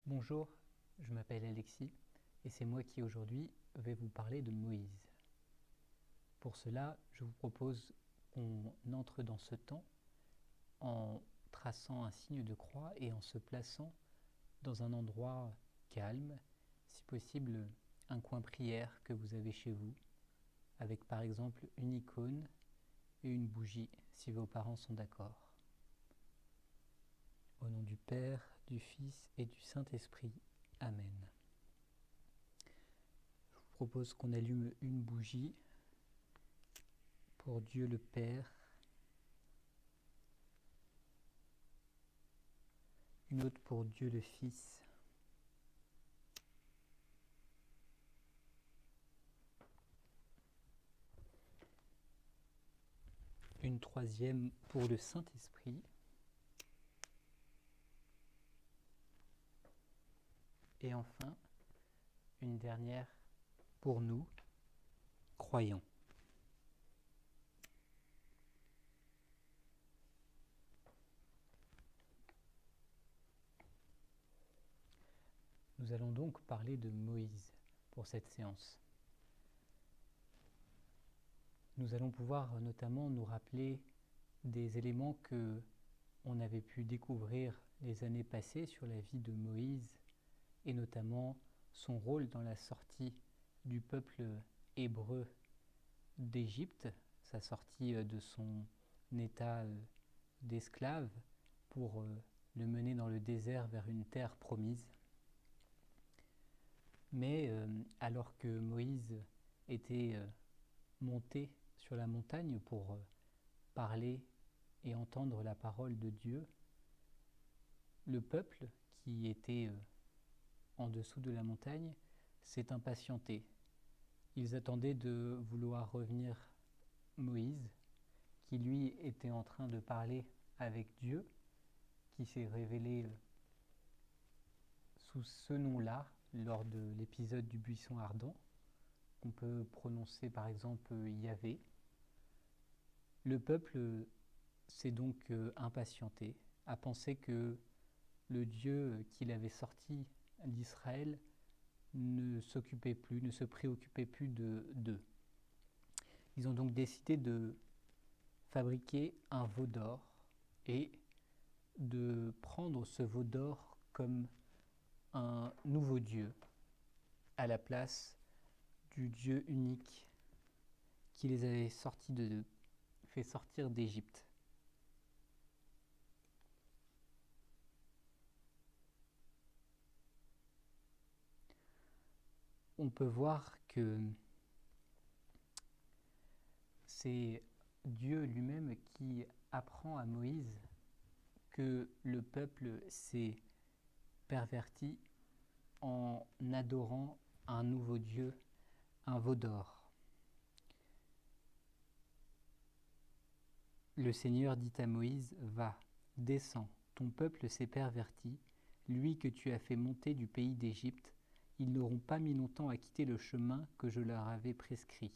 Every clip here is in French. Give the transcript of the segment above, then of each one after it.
Bonjour, je m'appelle Alexis et c'est moi qui aujourd'hui vais vous parler de Moïse. Pour cela, je vous propose qu'on entre dans ce temps en traçant un signe de croix et en se plaçant dans un endroit calme, si possible un coin prière que vous avez chez vous, avec par exemple une icône et une bougie si vos parents sont d'accord. Au nom du Père, du Fils et du Saint-Esprit. Amen. Je vous propose qu'on allume une bougie pour Dieu le Père, une autre pour Dieu le Fils, une troisième pour le Saint-Esprit, et enfin une dernière pour nous, croyants. Nous allons donc parler de Moïse pour cette séance. Nous allons pouvoir notamment nous rappeler des éléments que on avait pu découvrir les années passées sur la vie de Moïse et notamment son rôle dans la sortie du peuple hébreu d'Égypte, sa sortie de son état d'esclave pour le mener dans le désert vers une terre promise. Mais alors que Moïse était monté sur la montagne pour parler et entendre la parole de Dieu, le peuple qui était en dessous de la montagne s'est impatienté. Ils attendaient de vouloir revenir Moïse, qui lui était en train de parler avec Dieu, qui s'est révélé sous ce nom-là lors de l'épisode du buisson ardent. On peut prononcer par exemple Yahvé. Le peuple s'est donc impatienté, a pensé que le Dieu qu'il avait sorti d'Israël ne s'occupait plus, ne se préoccupait plus d'eux. Ils ont donc décidé de fabriquer un veau d'or et de prendre ce veau d'or comme un nouveau Dieu à la place du Dieu unique qui les avait fait sortir d'Égypte. On peut voir que c'est Dieu lui-même qui apprend à Moïse que le peuple s'est perverti en adorant un nouveau Dieu, un veau d'or. Le Seigneur dit à Moïse, « Va, descends, ton peuple s'est perverti, lui que tu as fait monter du pays d'Égypte, ils n'auront pas mis longtemps à quitter le chemin que je leur avais prescrit.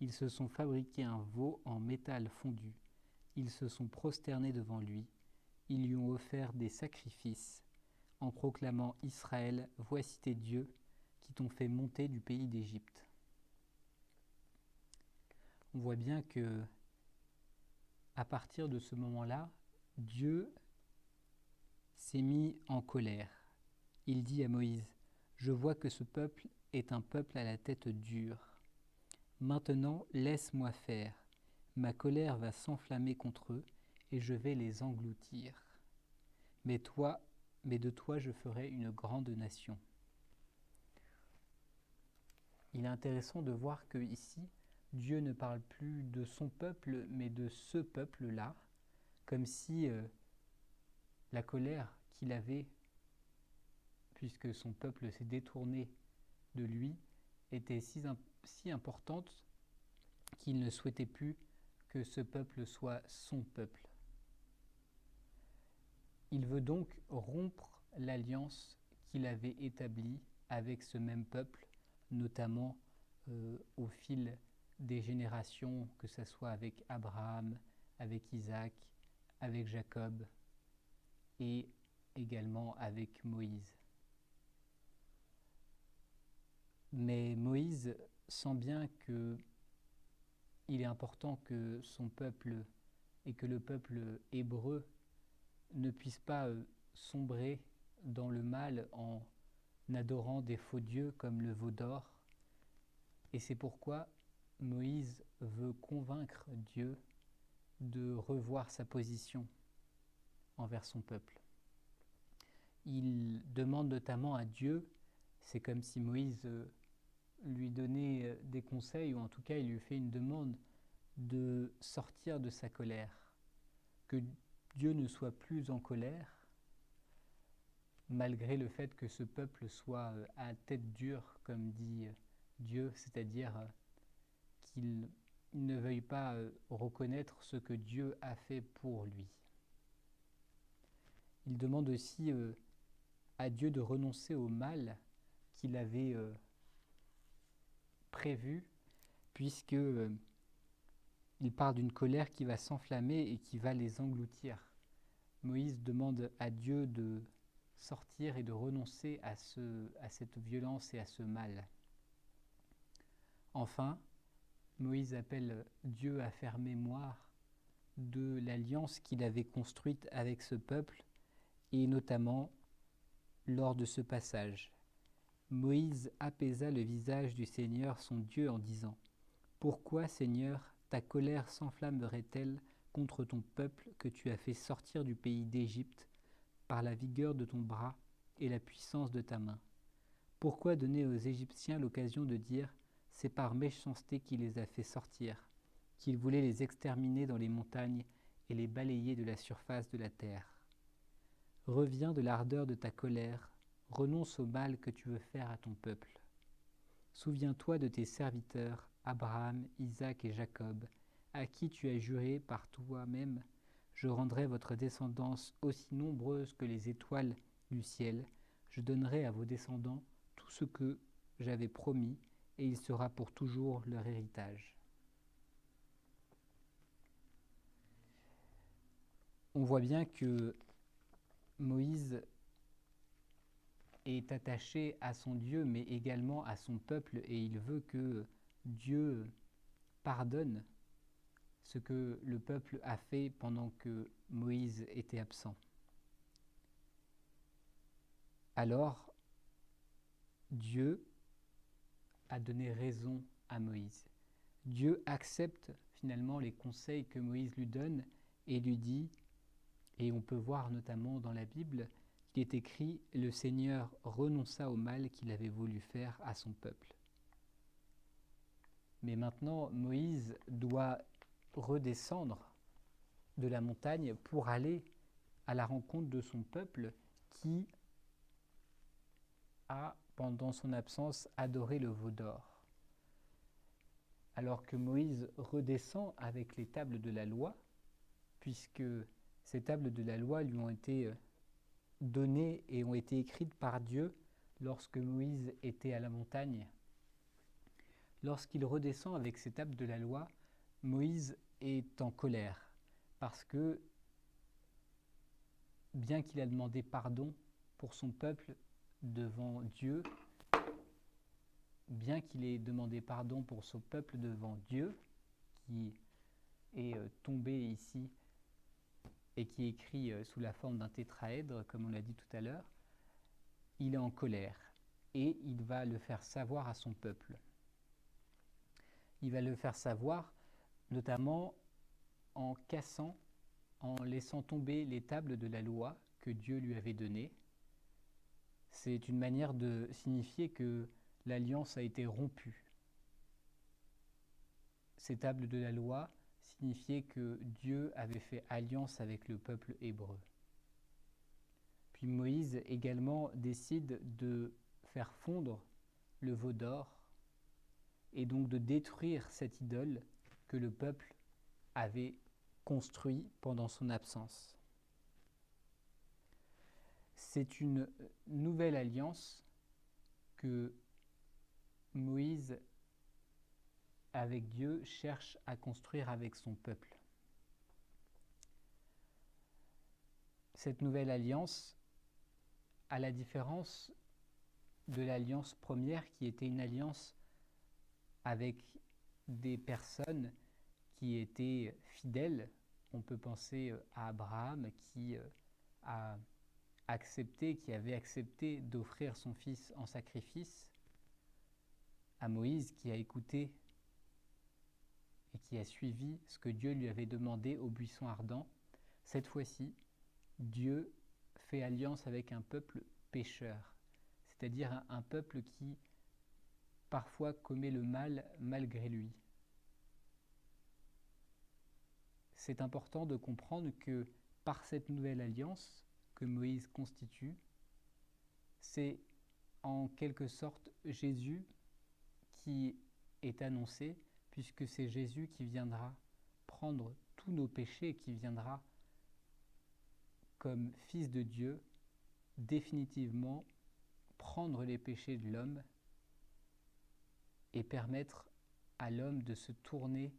Ils se sont fabriqués un veau en métal fondu, ils se sont prosternés devant lui, ils lui ont offert des sacrifices, en proclamant Israël, voici tes dieux qui t'ont fait monter du pays d'Égypte. » On voit bien que à partir de ce moment-là, Dieu s'est mis en colère. Il dit à Moïse, « Je vois que ce peuple est un peuple à la tête dure. Maintenant, laisse-moi faire. Ma colère va s'enflammer contre eux et je vais les engloutir. Mais de toi, je ferai une grande nation. » Il est intéressant de voir que ici, Dieu ne parle plus de son peuple, mais de ce peuple-là, comme si la colère qu'il avait, puisque son peuple s'est détourné de lui, était si importante qu'il ne souhaitait plus que ce peuple soit son peuple. Il veut donc rompre l'alliance qu'il avait établie avec ce même peuple, notamment au fil des générations, que ce soit avec Abraham, avec Isaac, avec Jacob et également avec Moïse. Mais Moïse sent bien qu'il est important que son peuple et que le peuple hébreu ne puisse pas sombrer dans le mal en adorant des faux dieux comme le veau d'or. Et c'est pourquoi Moïse veut convaincre Dieu de revoir sa position envers son peuple. Il demande notamment à Dieu, c'est comme si Moïse lui donnait des conseils, ou en tout cas il lui fait une demande de sortir de sa colère, que Dieu ne soit plus en colère, malgré le fait que ce peuple soit à tête dure, comme dit Dieu, c'est-à-dire qu'il ne veuille pas reconnaître ce que Dieu a fait pour lui. Il demande aussi à Dieu de renoncer au mal qu'il avait prévu, puisque il parle d'une colère qui va s'enflammer et qui va les engloutir. Moïse demande à Dieu de sortir et de renoncer à cette violence et à ce mal. Enfin, Moïse appelle Dieu à faire mémoire de l'alliance qu'il avait construite avec ce peuple, et notamment lors de ce passage. Moïse apaisa le visage du Seigneur son Dieu en disant : « Pourquoi, Seigneur, ta colère s'enflammerait-elle contre ton peuple que tu as fait sortir du pays d'Égypte par la vigueur de ton bras et la puissance de ta main ? Pourquoi donner aux Égyptiens l'occasion de dire : c'est par méchanceté qu'il les a fait sortir, qu'il voulait les exterminer dans les montagnes et les balayer de la surface de la terre ? Reviens de l'ardeur de ta colère, renonce au mal que tu veux faire à ton peuple. Souviens-toi de tes serviteurs, Abraham, Isaac et Jacob, à qui tu as juré par toi-même : je rendrai votre descendance aussi nombreuse que les étoiles du ciel, je donnerai à vos descendants tout ce que j'avais promis, et il sera pour toujours leur héritage. On voit bien que Moïse est attaché à son Dieu, mais également à son peuple, et il veut que Dieu pardonne ce que le peuple a fait pendant que Moïse était absent. Alors, Dieu a donné raison à Moïse. Dieu accepte finalement les conseils que Moïse lui donne et lui dit, et on peut voir notamment dans la Bible, qu'il est écrit « Le Seigneur renonça au mal qu'il avait voulu faire à son peuple ». Mais maintenant, Moïse doit redescendre de la montagne pour aller à la rencontre de son peuple qui a, pendant son absence, adoré le veau d'or. Alors que Moïse redescend avec les tables de la loi, puisque ces tables de la loi lui ont été données et ont été écrites par Dieu lorsque Moïse était à la montagne. Lorsqu'il redescend avec ces tables de la loi, Moïse est en colère, parce que, bien qu'il a demandé pardon pour son peuple devant Dieu, bien qu'il ait demandé pardon pour son peuple devant Dieu, qui est tombé ici et qui est écrit sous la forme d'un tétraèdre, comme on l'a dit tout à l'heure, il est en colère et il va le faire savoir à son peuple. Il va le faire savoir notamment en cassant, en laissant tomber les tables de la loi que Dieu lui avait données. C'est une manière de signifier que l'alliance a été rompue. Ces tables de la loi signifiaient que Dieu avait fait alliance avec le peuple hébreu. Puis Moïse également décide de faire fondre le veau d'or et donc de détruire cette idole que le peuple avait construit pendant son absence. C'est une nouvelle alliance que Moïse, avec Dieu, cherche à construire avec son peuple. Cette nouvelle alliance à la différence de l'alliance première qui était une alliance avec des personnes qui étaient fidèles, on peut penser à Abraham qui avait accepté d'offrir son fils en sacrifice, à Moïse qui a écouté et qui a suivi ce que Dieu lui avait demandé au buisson ardent. Cette fois-ci, Dieu fait alliance avec un peuple pécheur, c'est-à-dire un peuple qui parfois commet le mal malgré lui. C'est important de comprendre que par cette nouvelle alliance que Moïse constitue, c'est en quelque sorte Jésus qui est annoncé, puisque c'est Jésus qui viendra prendre tous nos péchés, qui viendra comme Fils de Dieu définitivement prendre les péchés de l'homme et permettre à l'homme de se tourner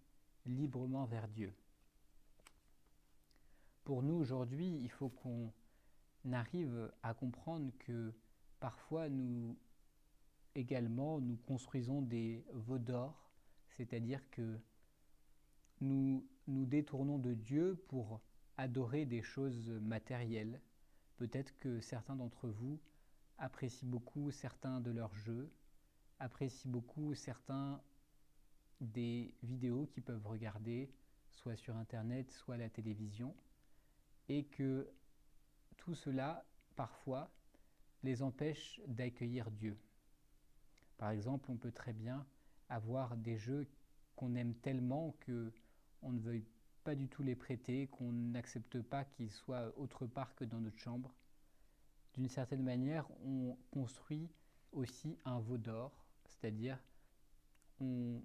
librement vers Dieu. Pour nous aujourd'hui, il faut qu'on arrive à comprendre que parfois nous construisons des veaux d'or, c'est-à-dire que nous nous détournons de Dieu pour adorer des choses matérielles. Peut-être que certains d'entre vous apprécient beaucoup certains de leurs jeux, apprécient beaucoup certains des vidéos qu'ils peuvent regarder, soit sur Internet, soit à la télévision, et que tout cela, parfois, les empêche d'accueillir Dieu. Par exemple, on peut très bien avoir des jeux qu'on aime tellement qu'on ne veuille pas du tout les prêter, qu'on n'accepte pas qu'ils soient autre part que dans notre chambre. D'une certaine manière, on construit aussi un veau d'or, c'est-à-dire on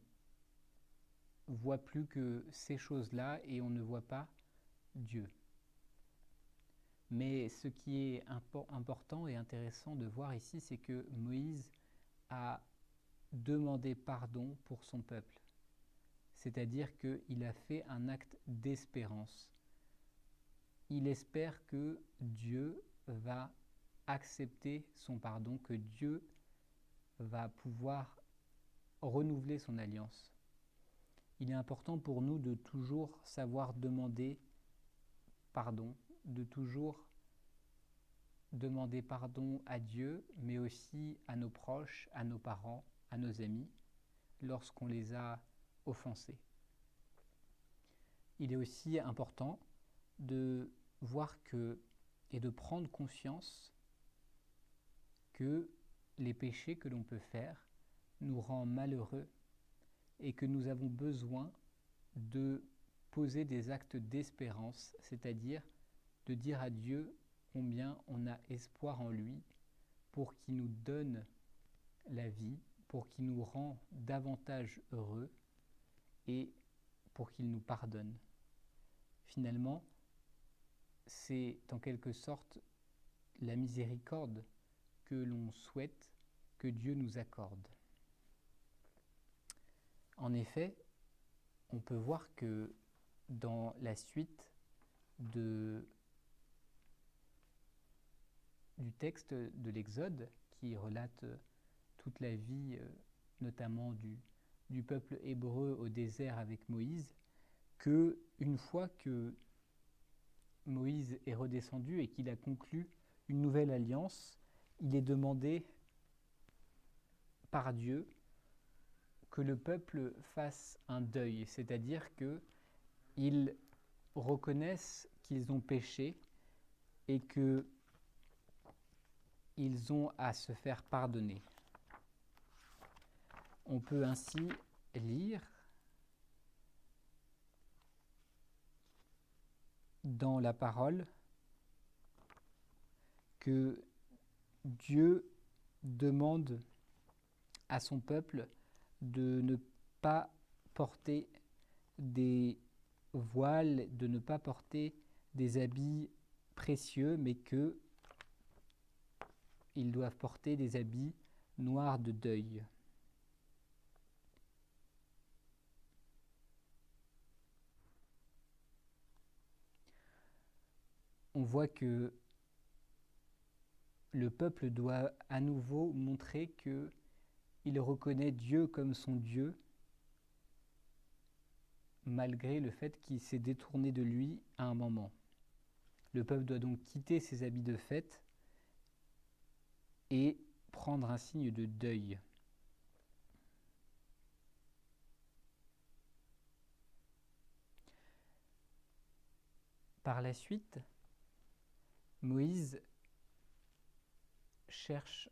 voit plus que ces choses-là et on ne voit pas Dieu. Mais ce qui est important et intéressant de voir ici, c'est que Moïse a demandé pardon pour son peuple. C'est-à-dire qu'il a fait un acte d'espérance. Il espère que Dieu va accepter son pardon, que Dieu va pouvoir renouveler son alliance. Il est important pour nous de toujours savoir demander pardon, de toujours demander pardon à Dieu, mais aussi à nos proches, à nos parents, à nos amis, lorsqu'on les a offensés. Il est aussi important de voir et de prendre conscience que les péchés que l'on peut faire nous rendent malheureux et que nous avons besoin de poser des actes d'espérance, c'est-à-dire de dire à Dieu combien on a espoir en lui pour qu'il nous donne la vie, pour qu'il nous rende davantage heureux et pour qu'il nous pardonne. Finalement, c'est en quelque sorte la miséricorde que l'on souhaite que Dieu nous accorde. En effet, on peut voir que dans la suite du texte de l'Exode, qui relate toute la vie, notamment du peuple hébreu au désert avec Moïse, que une fois que Moïse est redescendu et qu'il a conclu une nouvelle alliance, il est demandé par Dieu que le peuple fasse un deuil, c'est-à-dire qu'ils reconnaissent qu'ils ont péché et qu'ils ont à se faire pardonner. On peut ainsi lire dans la parole que Dieu demande à son peuple de ne pas porter des voiles, de ne pas porter des habits précieux, mais qu'ils doivent porter des habits noirs de deuil. On voit que le peuple doit à nouveau montrer qu'il reconnaît Dieu comme son Dieu, malgré le fait qu'il s'est détourné de lui à un moment. Le peuple doit donc quitter ses habits de fête et prendre un signe de deuil. Par la suite, Moïse cherche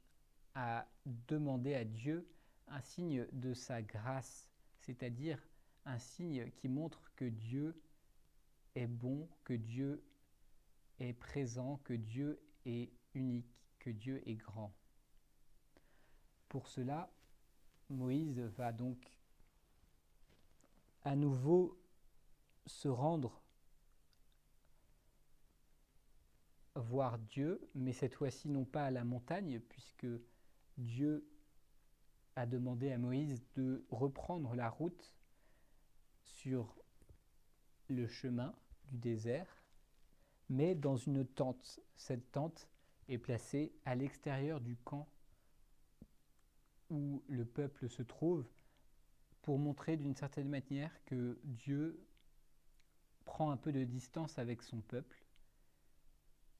à demander à Dieu un signe de sa grâce, c'est-à-dire un signe qui montre que Dieu est bon, que Dieu est présent, que Dieu est unique, que Dieu est grand. Pour cela, Moïse va donc à nouveau se rendre voir Dieu, mais cette fois-ci non pas à la montagne, puisque Dieu a demandé à Moïse de reprendre la route sur le chemin du désert, mais dans une tente. Cette tente est placée à l'extérieur du camp où le peuple se trouve, pour montrer d'une certaine manière que Dieu prend un peu de distance avec son peuple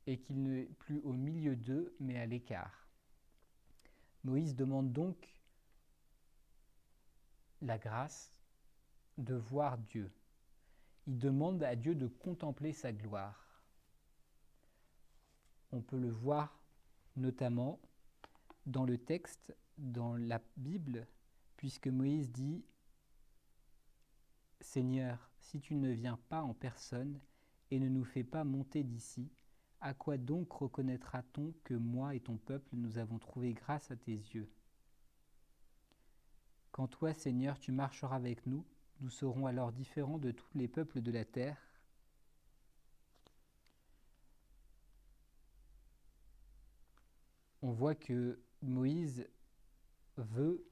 et qu'il n'est plus au milieu d'eux, mais à l'écart. Moïse demande donc la grâce de voir Dieu. Il demande à Dieu de contempler sa gloire. On peut le voir notamment dans le texte, dans la Bible, puisque Moïse dit « Seigneur, si tu ne viens pas en personne et ne nous fais pas monter d'ici, à quoi donc reconnaîtra-t-on que moi et ton peuple nous avons trouvé grâce à tes yeux ? Quand toi, Seigneur, tu marcheras avec nous, nous serons alors différents de tous les peuples de la terre. » On voit que Moïse veut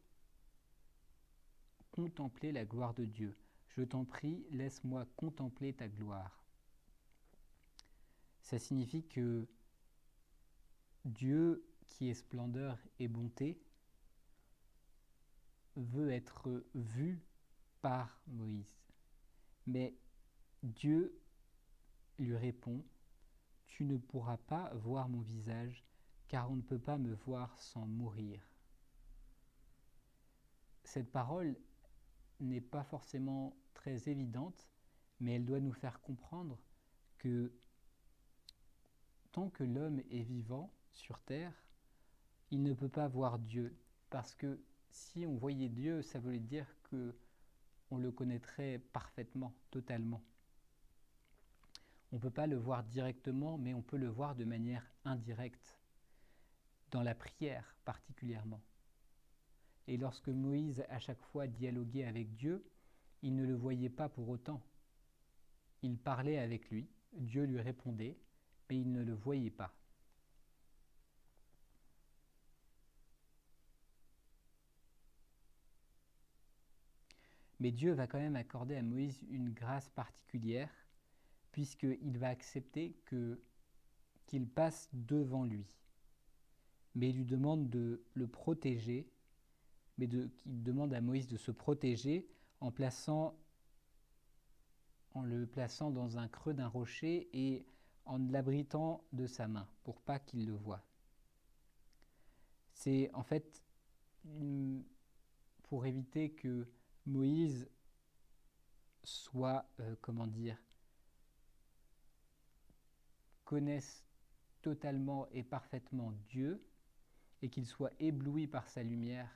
contempler la gloire de Dieu. Je t'en prie, laisse-moi contempler ta gloire. Ça signifie que Dieu, qui est splendeur et bonté, veut être vu par Moïse. Mais Dieu lui répond « Tu ne pourras pas voir mon visage, car on ne peut pas me voir sans mourir. » Cette parole n'est pas forcément très évidente, mais elle doit nous faire comprendre que tant que l'homme est vivant sur terre, il ne peut pas voir Dieu, parce que si on voyait Dieu, ça voulait dire qu'on le connaîtrait parfaitement, totalement. On ne peut pas le voir directement, mais on peut le voir de manière indirecte, dans la prière particulièrement. Et lorsque Moïse, à chaque fois, dialoguait avec Dieu, il ne le voyait pas pour autant. Il parlait avec lui, Dieu lui répondait, mais il ne le voyait pas. Mais Dieu va quand même accorder à Moïse une grâce particulière, puisqu'il va accepter qu'il passe devant lui. Mais il lui demande de le protéger, il demande à Moïse de se protéger en le plaçant dans un creux d'un rocher et en l'abritant de sa main, pour pas qu'il le voie. C'est en fait pour éviter que Moïse soit, connaisse totalement et parfaitement Dieu et qu'il soit ébloui par sa lumière.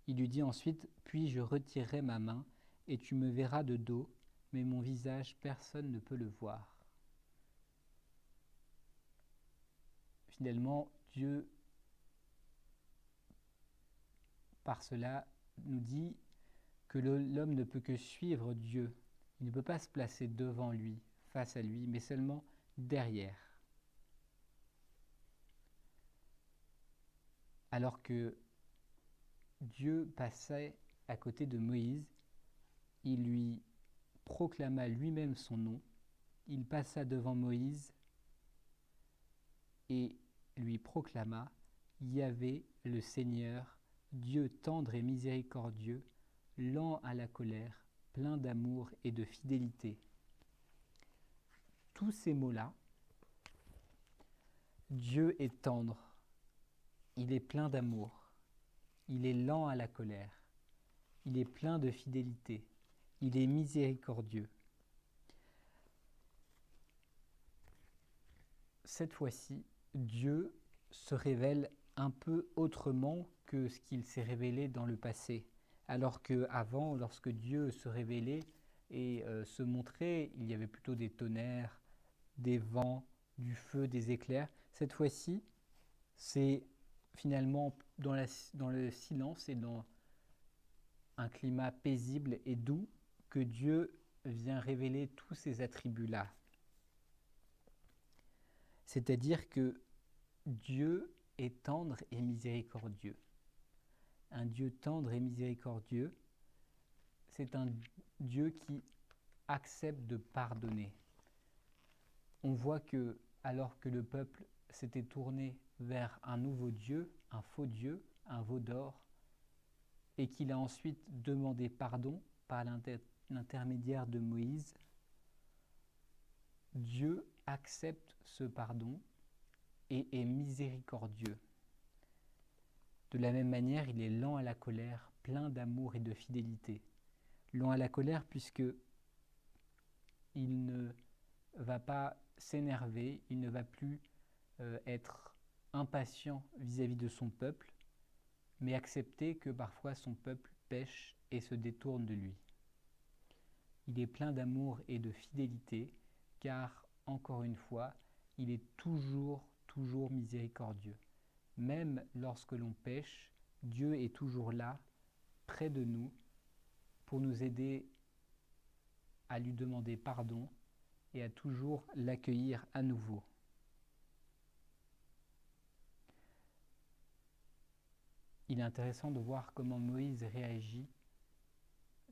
Il lui dit ensuite « Puis je retirerai ma main et tu me verras de dos, mais mon visage personne ne peut le voir. » Finalement, Dieu, par cela, nous dit que l'homme ne peut que suivre Dieu. Il ne peut pas se placer devant lui, face à lui, mais seulement derrière. Alors que Dieu passait à côté de Moïse, il lui proclama lui-même son nom, il passa devant Moïse et lui proclama: Yahvé, le Seigneur, Dieu tendre et miséricordieux, lent à la colère, plein d'amour et de fidélité. Tous ces mots-là, Dieu est tendre, il est plein d'amour, il est lent à la colère, il est plein de fidélité, il est miséricordieux. Cette fois-ci, Dieu se révèle un peu autrement que ce qu'il s'est révélé dans le passé. Alors qu'avant, lorsque Dieu se révélait et se montrait, il y avait plutôt des tonnerres, des vents, du feu, des éclairs. Cette fois-ci, c'est finalement dans le silence et dans un climat paisible et doux que Dieu vient révéler tous ces attributs-là. C'est-à-dire que Dieu est tendre et miséricordieux. Un Dieu tendre et miséricordieux, c'est un Dieu qui accepte de pardonner. On voit que, alors que le peuple s'était tourné vers un nouveau Dieu, un faux Dieu, un veau d'or, et qu'il a ensuite demandé pardon par l'intermédiaire de Moïse, Dieu accepte ce pardon et est miséricordieux. De la même manière, il est lent à la colère, plein d'amour et de fidélité. Lent à la colère puisque il ne va pas s'énerver, il ne va plus être impatient vis-à-vis de son peuple, mais accepter que parfois son peuple pêche et se détourne de lui. Il est plein d'amour et de fidélité, car, encore une fois, il est toujours miséricordieux. Même lorsque l'on pêche, Dieu est toujours là, près de nous, pour nous aider à lui demander pardon et à toujours l'accueillir à nouveau. Il est intéressant de voir comment Moïse réagit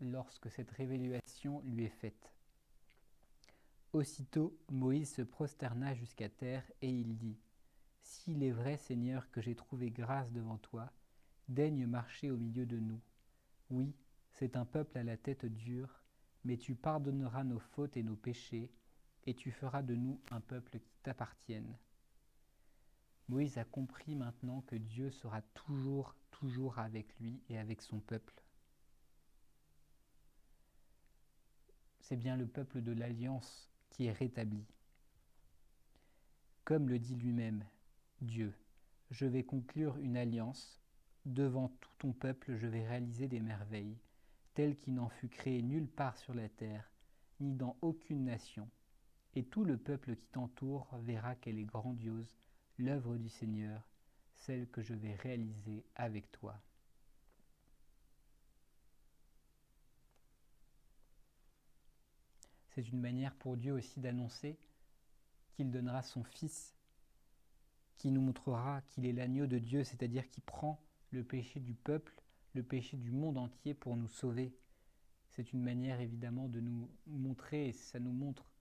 lorsque cette révélation lui est faite. Aussitôt, Moïse se prosterna jusqu'à terre et il dit : « S'il est vrai, Seigneur, que j'ai trouvé grâce devant toi, daigne marcher au milieu de nous. Oui, c'est un peuple à la tête dure, mais tu pardonneras nos fautes et nos péchés, et tu feras de nous un peuple qui t'appartienne. » Moïse a compris maintenant que Dieu sera toujours avec lui et avec son peuple. C'est bien le peuple de l'Alliance qui est rétabli. Comme le dit lui-même Dieu, « Je vais conclure une alliance, devant tout ton peuple je vais réaliser des merveilles, telles qu'il n'en fut créé nulle part sur la terre, ni dans aucune nation, et tout le peuple qui t'entoure verra qu'elle est grandiose, l'œuvre du Seigneur, celle que je vais réaliser avec toi. » C'est une manière pour Dieu aussi d'annoncer qu'il donnera son Fils, qui nous montrera qu'il est l'agneau de Dieu, c'est-à-dire qui prend le péché du peuple, le péché du monde entier pour nous sauver. C'est une manière évidemment de nous montrer, et ça nous montre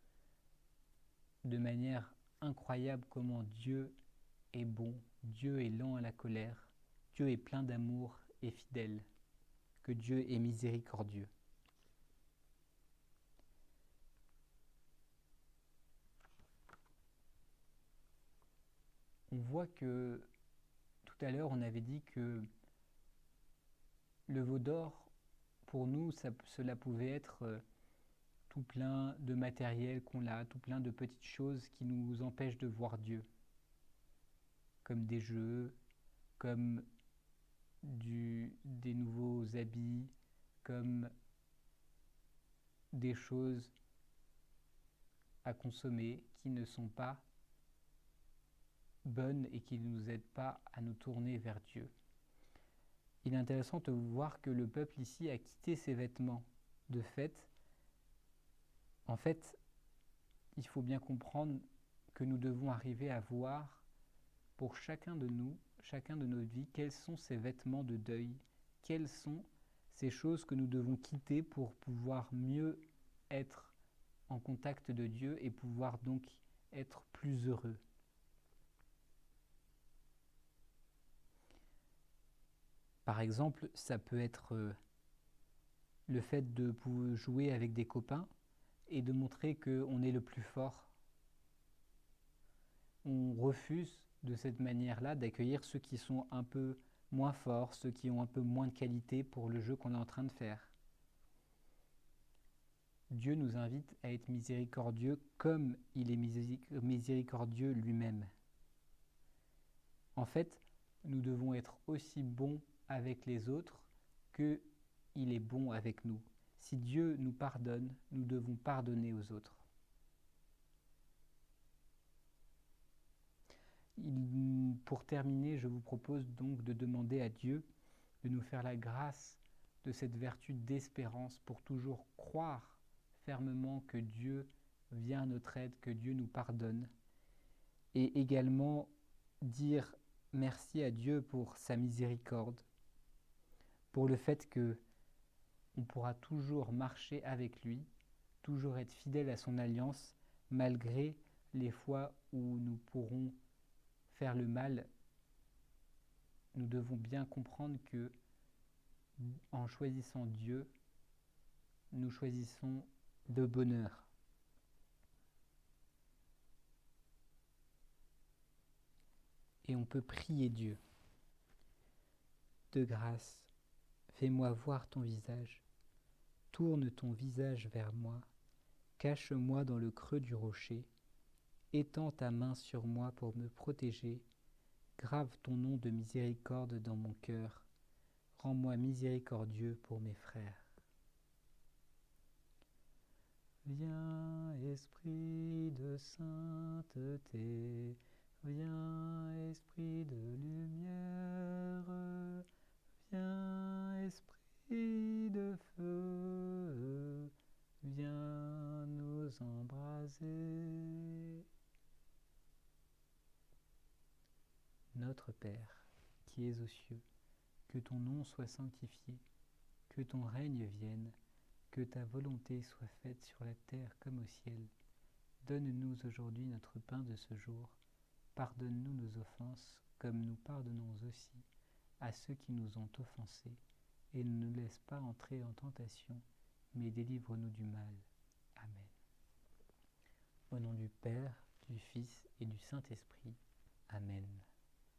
de manière incroyable comment Dieu est bon, Dieu est lent à la colère, Dieu est plein d'amour et fidèle, que Dieu est miséricordieux. On voit que tout à l'heure on avait dit que le veau d'or, pour nous, cela pouvait être tout plein de matériel qu'on a, tout plein de petites choses qui nous empêchent de voir Dieu, comme des jeux, comme des nouveaux habits, comme des choses à consommer qui ne sont pas bonnes et qui ne nous aident pas à nous tourner vers Dieu. Il est intéressant de voir que le peuple ici a quitté ses vêtements de fête. En fait, il faut bien comprendre que nous devons arriver à voir pour chacun de nous, chacun de nos vies, quels sont ces vêtements de deuil, quelles sont ces choses que nous devons quitter pour pouvoir mieux être en contact de Dieu et pouvoir donc être plus heureux. Par exemple, ça peut être le fait de jouer avec des copains et de montrer qu'on est le plus fort. On refuse de cette manière-là d'accueillir ceux qui sont un peu moins forts, ceux qui ont un peu moins de qualité pour le jeu qu'on est en train de faire. Dieu nous invite à être miséricordieux comme il est miséricordieux lui-même. En fait, nous devons être aussi bons avec les autres qu'il est bon avec nous. Si Dieu nous pardonne, nous devons pardonner aux autres. Pour terminer, je vous propose donc de demander à Dieu de nous faire la grâce de cette vertu d'espérance pour toujours croire fermement que Dieu vient à notre aide, que Dieu nous pardonne, et également dire merci à Dieu pour sa miséricorde, pour le fait que on pourra toujours marcher avec lui, toujours être fidèle à son alliance, malgré les fois où nous pourrons faire le mal. Nous devons bien comprendre que en choisissant Dieu, nous choisissons le bonheur. Et on peut prier Dieu. De grâce, fais-moi voir ton visage. Tourne ton visage vers moi. Cache-moi dans le creux du rocher. Étends ta main sur moi pour me protéger. Grave ton nom de miséricorde dans mon cœur. Rends-moi miséricordieux pour mes frères. Viens, Esprit de sainteté, viens, Esprit de lumière, viens, Esprit de feu, viens nous embraser. Notre Père, qui es aux cieux, que ton nom soit sanctifié, que ton règne vienne, que ta volonté soit faite sur la terre comme au ciel. Donne-nous aujourd'hui notre pain de ce jour. Pardonne-nous nos offenses, comme nous pardonnons aussi à ceux qui nous ont offensés. Et ne nous laisse pas entrer en tentation, mais délivre-nous du mal. Amen. Au nom du Père, du Fils et du Saint-Esprit. Amen.